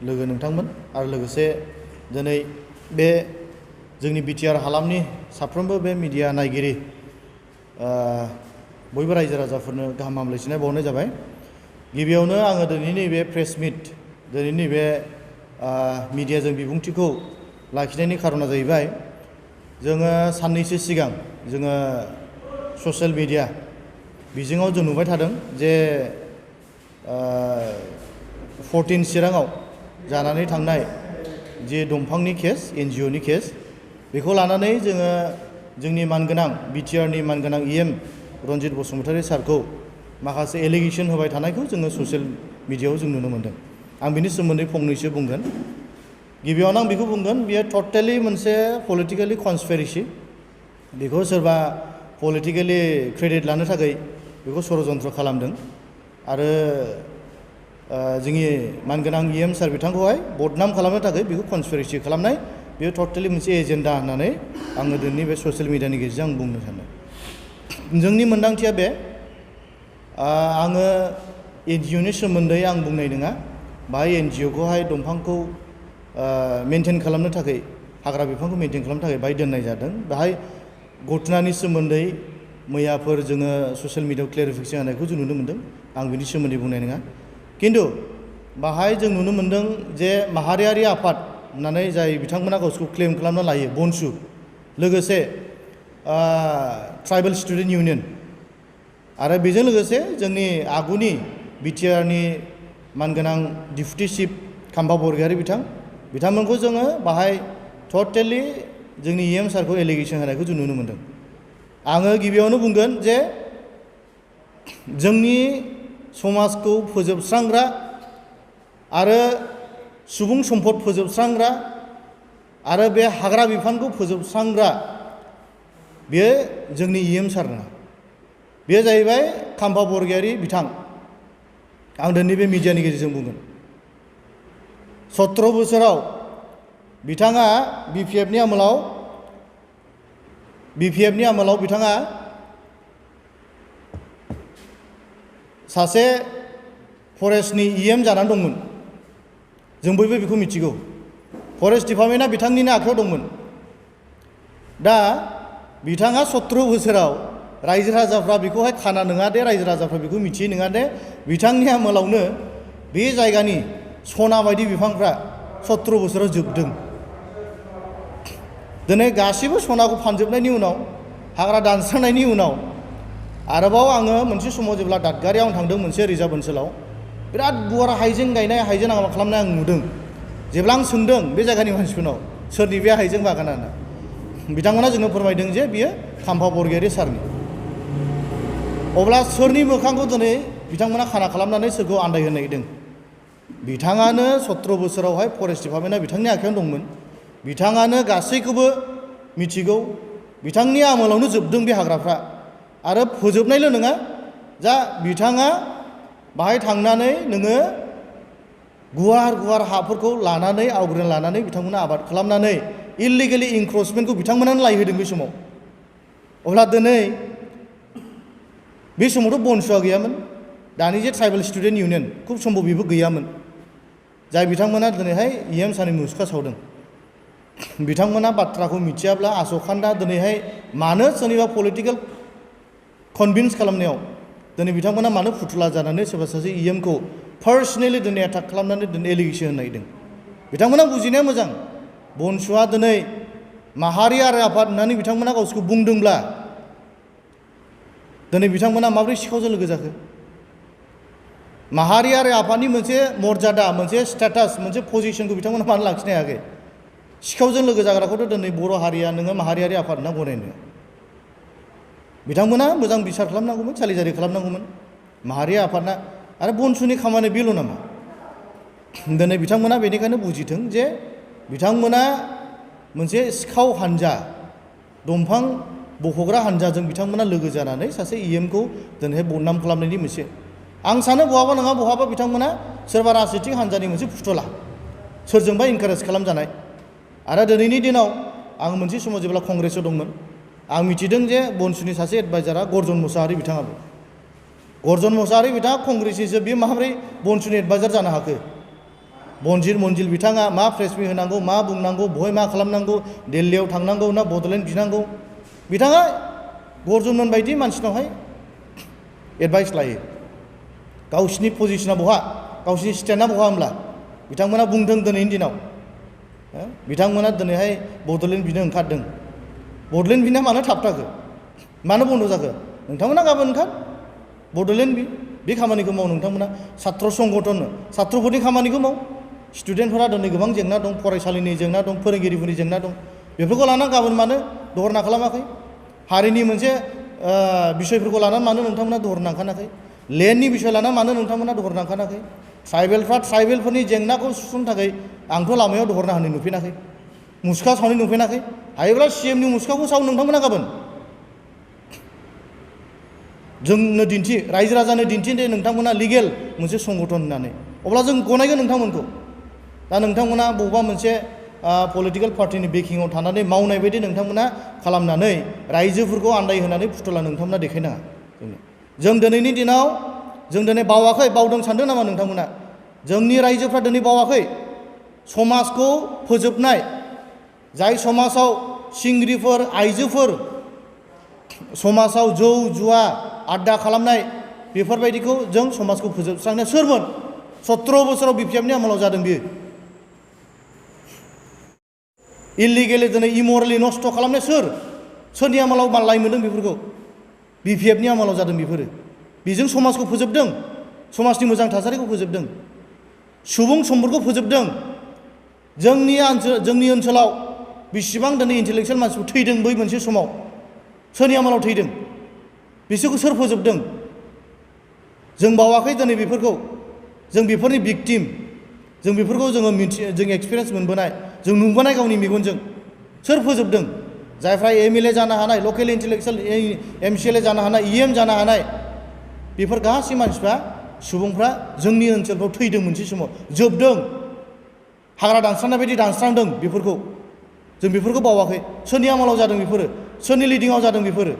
लोगो नोंथांमोन आरो लोगोसे दिनै बे जोंनि बिटिआर हालामनि साफ्रोमबो बे मिडिया नायगिरि बयबो रायजो राजाफोरनो गाहाम हामलायथिनाय बावनाय जाबाय। गिबियावनो आङो दिनैनि बे प्रेस मिट दिनैनि बे मिडियाजों बिबुंथिखौ लाखिनायनि खारना जाहैबाय जोङो साननैसो सिगां जोङो ससियेल मिडिया बिजोङाव जों नुबाय थादों जे 14 चिराङाव जानानै थांनाय जे दंफांनि केस एनजिअनि केस बेखौ लानानै जोङो जोंनि मानगोनां बिटिआरनि मानगोनां इएम रनजित बसुमतारी सारखौ माखासे एलिगेसन होबाय थानायखौ जोङो ससियेल मिडियायाव जों नुनो मोनदों। आं बिनि सोमोन्दै फंनैसो बुंगोन। गिबियावनो आं बेखौ बुंगोन बियो टटेलि मोनसे पलिटिकेलि कनस्पिरेसि। बेखौ सोरबा पलिटिकेलि क्रेडिट लानो थाखाय बेखौ षड़यन्त्र खालामदों आरो जोंनि मानगोनां इएम सार बिथांखौहाय बदनाम खालामनो थाखाय बेखौ कनस्पिरेसि खालामनाय बेयो टटेलि मोनसे एजेन्डा होननानै आङो दिनैनि बे ससियेल मिडियानि गेजेरजों आं बुंनो सानो। जोंनि मोनदांथिया बे आङो एनजिअनि सोमोन्दै आं बुंनाय नङा। बाहाय एनजिअखौहाय दंफांखौ मेनटेन खालामनो थाखाय हाग्रा बिफांखौ मेनटेन खालामनो थाखाय बाहाय दोननाय जादों। बाहाय घटनानि सोमोन्दै मैयाफोर जोङो ससियेल मिडियायाव क्लेरिफिकेसन होनायखौ जों नुनो मोन्दों। आं बिनि सोमोन्दै बुंनाय नङा। खिन्थु बाहाय जों नुनो मोन्दों जे माहारियारि आफाद होननानै जाय बिथांमोना गावसोरखौ क्लेम खालामना लायो बनसु लोगोसे ट्राइबेल स्टुडेन्ट इउनियन आरो बेजों लोगोसे जोंनि आगुनि बिटिआरनि मानगोनां डिप्युटि चिफ खाम्फा बरगयारी बिथांमोनखौ जोङो बाहाय टटेलि जोंनि इएम सारखौ एलिगेसन होनायखौ जों नुनो मोन्दों। आङो गिबियावनो बुंगोन जे जोंनि समाजखौ फोजोबस्रांग्रा आरो सुबुं सम्पद फोजोबस्रांग्रा आरो बे हाग्रा बिफानखौ फोजोबस्रांग्रा बेयो जोंनि इएम सार नङा। बेयो जाहैबाय खाम्फा बरगयारी बिथां। आं दिनै बे मिडियानि गेजेरजों बुंगोन 17 बोसोराव बिथाङा बिपिएफनि आमोलाव बिथाङा सासे फरेस्टनि इएम जानानै दंमोन। जों बयबो बेखौ मिथिगौ। फरेस्ट डिपार्टमेन्टआ बिथांनिनो आखायाव दंमोन। दा बिथाङा 17 बोसोराव रायजो राजाफ्रा बेखौहाय खाना नङा दे रायजो राजाफ्रा बेखौ मिथियो नङा दे बिथांनि आमोलावनो बे जायगानि सना बायदि बिफांफ्रा 17 बोसोराव जोबदों। दिनै गासैबो सनाखौ फानजोबनायनि उनाव हाग्रा दानस्रांनायनि उनाव आरोबाव आङो मोनसे समाव जेब्ला दादगारियाव थांदों मोनसे रिजार्भ ओनसोलाव बिराद गुवार हाइजें गायनाय हाइजें आबाद खालामनाय आं नुदों। जेब्ला आं सोंदों बे जायगानि मानसिफोरनाव सोरनि बे हाइजें बागाना होनना बिथांमोना जोंनो फोरमायदों जे बियो खाम्फा बरगयारी सारनि। अब्ला सोरनि मोखांखौ दिनै बिथांमोना खाना खालामनानै सोरखौ आन्दायहोनो नागिरदों? बिथाङानो 17 बोसोरावहाय फरेस्ट डिपार्टमेन्टआ बिथांनि आखायावनो दंमोन। बिथाङानो गासैखौबो मिथिगौ। बिथांनि आमोलावनो जोबदों बे हाग्राफ्रा आरो फोजोबनायल' नङा जा बिथाङा बाहाय थांनानै नोङो गुवार हाफोरखौ लानानै आवग्रिना लानानै बिथांमोना आबाद खालामनानै इलिगेलि इंक्रचमेन्टखौ बिथांमोनानो लायहोदों बे समाव। अब्ला दिनै बे समावथ' बनसुआ गैयामोन। दानि जे ट्राइबेल स्टुडेन्ट इउनियन खुब सम्भब बेबो गैयामोन। जाय बिथांमोना दिनैहाय इएम सारनि मुसुखा सावदों। बिथांमोना बाथ्राखौ मिथियाब्ला आसखान्दा दिनैहाय मानो सोरनिबा पलिटिकेल कनभिन्स खालामनायाव दिनै बिथांमोना मानो फुथुला जानानै सोरबा सासे इएमखौ पार्सनेलि दिनै एटाक खालामनानै दिनै एलिगेसन होनो नागिरदों। बिथांमोना बुजिनाया मोजां। बनसुआ दिनै माहारियारि आफाद होननानै बिथांमोना गावसोरखौ बुंदोंब्ला दिनै बिथांमोना माबोरै सिखावजों लोगो जाखो? माहारियारि आफादनि मोनसे मर्यादा मोनसे स्टेटास मोनसे पजिसनखौ बिथांमोना मानो लाखिनो हायाखै? सिखावजों लोगो जाग्राखौथ' दिनै बर' हारिया नोङो माहारियारि आफाद होनना गनायनो। बिथांमोना मोजां बिसार खालामनांगौमोन सालिजारि खालामनांगौमोन माहारियारि आफादना। आरो बनसुनि खामानि बेल' नामा? दिनै बिथांमोना बेनिखायनो बुजिथों जे बिथांमोना मोनसे सिखाव हान्जा दंफां बख'ग्रा हान्जाजों बिथांमोना लोगो जानानै सासे इएमखौ दिनैहाय बदनाम खालामनायनि मोनसे आं सानो बहाबा नङा बहाबा बिथांमोना सोरबा राजनितिक हान्जानि मोनसे फुथुला सोरजोंबा इनकारेज खालामजानाय। आरो दिनैनि दिनाव आं मोनसे समाव जेब्ला कंग्रेसआव दंमोन आं मिथिदों जे बनसुनि सासे एडभाइजारा गर्जन मुसाहारि बिथाङाबो। गर्जन मुसाहारि बिथाङा कंग्रेसनिसो बियो माबोरै बनसुनि एडभाइजार जानो हाखो? बनजिर मन्जिल बिथाङा मा प्रेस मिट होनांगौ, मा बुंनांगौ, बहाय मा खालामनांगौ, दिल्लीयाव थांनांगौ ना बड'लेण्ड बिनांगौ, बिथाङा गर्जनमोन बायदि मानसिनावहाय एडभाइस लायो। गावसिनि पजिशना बहा, गावसिनि स्टेन्डआ बहा होमब्ला बिथांमोना बुंदों दिनैनि दिनाव बिथांमोना दिनैहाय बड'लेण्ड बिनो ओंखारदों। बड'लेण्ड बिना मानो थाबथाखो, मानो बन्द' जाखो? नोंथांमोना गाबोन ओंखार बड'लेण्ड बे खामानिखौ माव। नोंथांमोना सात्र संगठन, सात्रफोरनि खामानिखौ माव। स्टुडेन्टफोरा दिनै गोबां जेंना दं, फरायसालिनि जेंना दं, फोरोंगिरिफोरनि जेंना दं, बेफोरखौ लानानै गाबोन मानो धरना खालामाखै? हारिनि मोनसे बिसयफोरखौ लानानै मानो नोंथांमोना धरना ओंखाराखै? लेन्डनि बिसय लानानै मानो नोंथांमोना धरना ओंखाराखै? ट्राइबेलफोरनि जेंनाखौ सुफुंनो थाखाय आंथ' लामायाव धरना होनाय नुफेनाखै, मुसुखा सावनाय नुफेनाखै। हायोब्ला CMनि मुसुखाखौ साव नोंथांमोना गाबोन। जोंनो दिन्थि, रायजो राजानो दिन्थि दे नोंथांमोना लिगेल मोनसे संगठन होननानै, अब्ला जों गनायगोन नोंथांमोनखौ। दा नोंथांमोना बबेबा मोनसे पलिटिकेल पार्टिनि बेकिंआव थानानै मावनाय बायदि नोंथांमोना खालामनानै रायजोफोरखौ आन्दायहोनानै फुथुला नोंथांमोना देखायनाङा। जों दिनैनि दिनाव जों दिनै बावाखै, बावदों सानदों नामा नोंथांमोना? जोंनि रायजोफ्रा दिनै बावाखै। समाजखौ फोजोबनाय, जाय समाजाव सिंग्रिफोर, आइजोफोर, समाजाव जौ जुवा आड्डा खालामनाय, बेफोरबायदिखौ जों समाजखौ फोजोबस्रांनाया सोरमोन? 17 बोसोराव BPFनि आमोलाव जादों बियो। इलिगेलि दिनै इमरेलि नस्थ' खालामनाय सोरनि आमोलाव मालाय मोनदों बेफोरखौ? BPFनि आमोलाव जादों बेफोरो। बेजों समाजखौ फोजोबदों, समाजनि मोजां थासारिखौ फोजोबदों, सुबुं सम्पदखौ फोजोबदों। जोंनि ओनसोलाव बेसेबां दिनै इन्टेलेक्सुवेल मानसिफोर थैदों बै मोनसे समाव, सोरनि आमोलाव थैदों? बिसोरखौ सोर फोजोबदों? जों बावाखै दिनै बेफोरखौ। जों बेफोरनि भिक्टिम, जों बेफोरखौ जों एक्सपिरियेन्स मोनबोनाय, जों नुबोनाय गावनि मेगनजों। सोर फोजोबदों? जायफ्रा MLA जानो हानाय, लकेल इन्टेलेक्सुवेल MCLA जानो हानाय, EM जानो हानाय, बेफोर गासै मानसिफ्रा, सुबुंफ्रा जोंनि ओनसोलफ्राव थैदों मोनसे समाव, जोबदों। हाग्रा दानस्रांनाय बायदि दानस्रांदों बेफोरखौ। जों बेफोरखौ बावाखै। सोरनि आमोलाव जादों बेफोरो? सोरनि लिडिङाव जादों बेफोरो?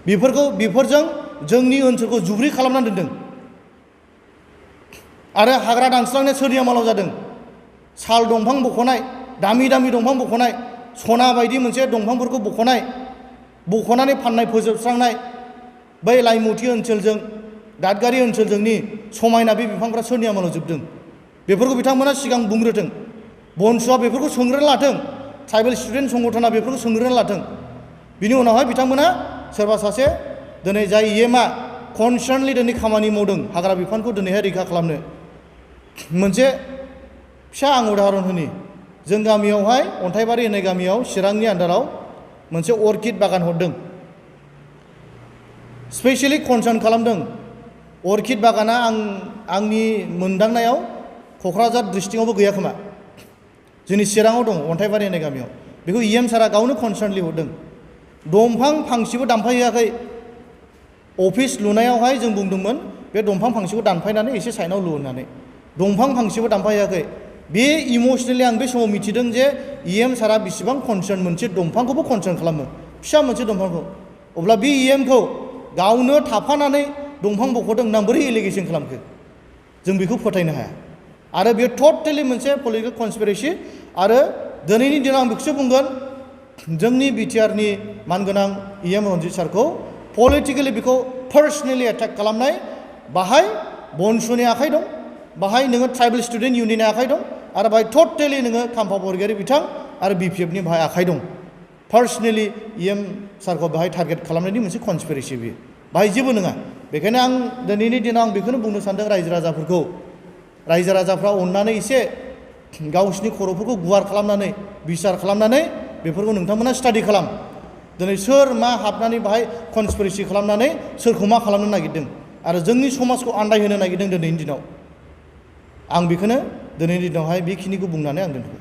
बेफोरजों जोंनि ओनसोलखौ जुब्रि खालामनानै दोनदों। आरो हाग्रा दानस्रांनाया सोरनि आमोलाव जादों? साल दंफां बख'नाय, दामि दामि दंफां बख'नाय, सना बायदि मोनसे दंफांफोरखौ बख'नानै फाननाय, फोजोबस्रांनाय, बै लाइमुथि ओनसोलजों, दादगारि ओनसोलजोंनि समायना बे बिफांफ्रा सोरनि आमोलाव जोबदों? बेफोरखौ बिथांमोना सिगां बुंग्रोथों। बनसुआ बेफोरखौ सोंग्रोना लाथों। ट्राइबेल स्टुडेन्ट संगठना बेफोरखौ सोंग्रोना लाथों। बिनि उनावहाय बिथांमोना सोरबा सासे दिनै जाय EMआ कनसार्नलि दिनै खामानि मावदों हाग्रा बिफानखौ दिनैहाय रैखा खालामनो। मोनसे फिसा आं उदाहरन होनि। जों गामियावहाय अन्थाइबारि होननाय गामियाव चिरांनि आन्दाराव मोनसे अर्किड बागान हरदों। स्पेसियेलि कनसार्न खालामदों। अर्किड बागाना आंनि मोनदांनायाव क'क्राझार डिस्ट्रिक्टआवबो गैया खोमा। जोंनि चिराङाव दं, अन्थाइबारि होननाय गामियाव। बेखौ EM सारा गावनो कनसार्नलि हरदों। दंफां फांसेबो दानफायहैयाखै। अफिस लुनायावहाय जों बुंदोंमोन बे दंफां फांसेखौ दानफायनानै एसे साइडआव लु होननानै। दंफां फांसेबो दानफायहैयाखै। बे इमसनेलि आं बे समाव मिथिदों जे EM सारा बेसेबां कनसार्न, मोनसे दंफांखौबो कनसार्न खालामो, फिसा मोनसे दंफांखौ। अब्ला बे EMखौ गावनो थाफानानै दंफां बख'दों होनना बोरै एलिगेसन खालामखो? जों बेखौ फोथायनो हाया। आरो बेयो टटेलि मोनसे पलिटिकेल कनस्पिरेसि। आरो दिनैनि दिनाव आं बेखौसो बुंगोन, जोंनि BTRनि मानगोनां EM रन्जित सारखौ पलिटिकेलि बेखौ पार्सनेलि एटाक खालामनाय, बाहाय बनसुनि आखाइ दं, बाहाय नोङो ट्राइबेल स्टुडेन्ट इउनियननि आखाइ दं, आरो बाहाय टटेलि नोङो खाम्फा बरगयारि बिथां आरो BPFनि बाहाय आखाइ दं। पार्सनेलि EM सारखौ बाहाय टारगेट खालामनायनि मोनसे कनस्पिरेसि बेयो, बाहाय जेबो नङा। बेखायनो आं दिनैनि दिनाव आं बेखौनो बुंनो सानदों रायजो राजाफोरखौ, रायजो राजाफ्रा अननानै एसे गावसिनि खर'फोरखौ गुवार खालामनानै, बिसार खालामनानै बेफोरखौ नोंथांमोना स्टाडि खालाम। दिनै सोर मा हाबनानै बाहाय कनस्पिरेसि खालामनानै सोरखौ मा खालामनो नागिरदों आरो जोंनि समाजखौ आन्दायहोनो नागिरदों दिनैनि दिनाव। आं बेखौनो दिनैनि दिनावहाय बेखिनिखौ बुंनानै आं दोनथ'बाय।